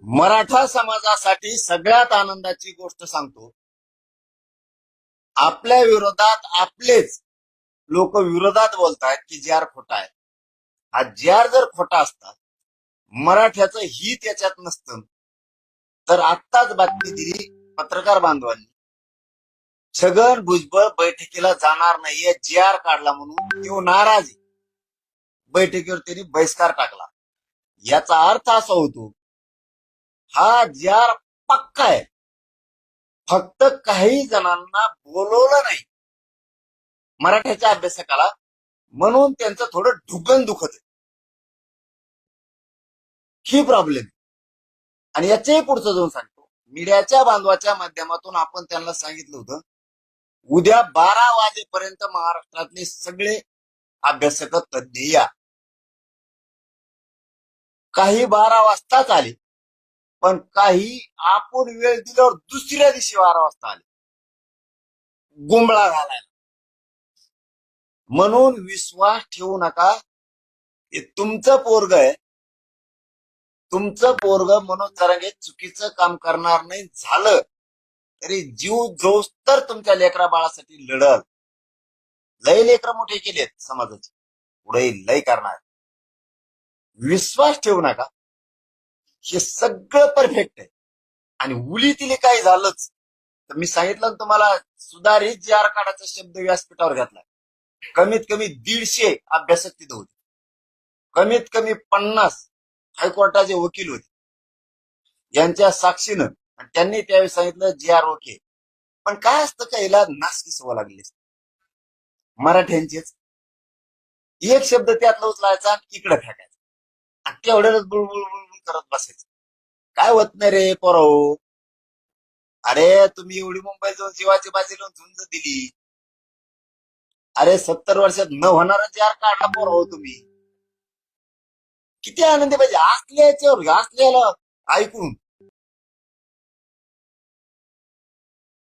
मराठा समाजासाठी सगळ्यात आनंदाची गोष्ट सांगतो. आपल्या विरोधात आपलेच लोक विरोधात बोलतायत की जी आर खोटा आहे. हा जी आर जर खोटा असता, मराठ्याचं हित याच्यात नसतं, तर आत्ताच बातमी दिली पत्रकार बांधवांनी, छगन भुजबळ बैठकीला जाणार नाहीये, जी आर काढला म्हणून तो नाराज आहे. बैठकीवर त्यांनी बहिष्कार टाकला. याचा अर्थ असा होतो, हा जी आर पक्का आहे, फक्त काही जणांना बोलवलं नाही मराठ्याच्या अभ्यासकाला, म्हणून त्यांचं थोडं ढुकन दुखत आहे, ही प्रॉब्लेम. आणि याच्याही पुढचं जाऊन सांगतो, मीडियाच्या बांधवाच्या माध्यमातून आपण त्यांना सांगितलं होतं, उद्या 12 वाजेपर्यंत महाराष्ट्रातले सगळे अभ्यासक तज्ञ या. काही 12 वाजताच आले, पण काही आपण वेळ दिल्यावर दुसऱ्या दिवशी 12 वाजता आले, गुंबळा घालायला. म्हणून विश्वास ठेवू नका. हे तुमचं पोरग आहे, तुमचं पोरग मनोज जरांगे चुकीचं काम करणार नाही, झालं तरी जीव जोस तर तुमच्या लेकरा बाळासाठी लढल. लय लेकर मोठे केलेत समाजाचे, पुढे लय करणार. विश्वास ठेवू नका. हे सगळं परफेक्ट आहे. आणि उलीतील काही झालंच तर मी सांगितलं तुम्हाला, सुधारित जी आर काढाचा शब्द व्यासपीठावर घातला. कमीत कमी 150 अभ्यासक तिथं होते, कमीत कमी 50 हायकोर्टाचे वकील होते यांच्या साक्षीनं. आणि त्यांनी त्यावेळी सांगितलं जी आर ओके. पण काय असतं, का याला नासकी सवय लागली मराठ्यांचीच. एक शब्द त्यातला उचलायचा आणि इकडे फेकायचा, आणि तेवढ्याच बुळबुळ बुळबुळ करत बसायचं. काय होत नाही रे पोराओ. अरे तुम्ही एवढी मुंबई जाऊन जीवाची बाजी लावून झुंज दिली. अरे 70 वर्षात न होणारा जी आर काढला पोराओ तुम्ही. किती आनंदी पाहिजे असल्याच्यावर, असल्याला ऐकून.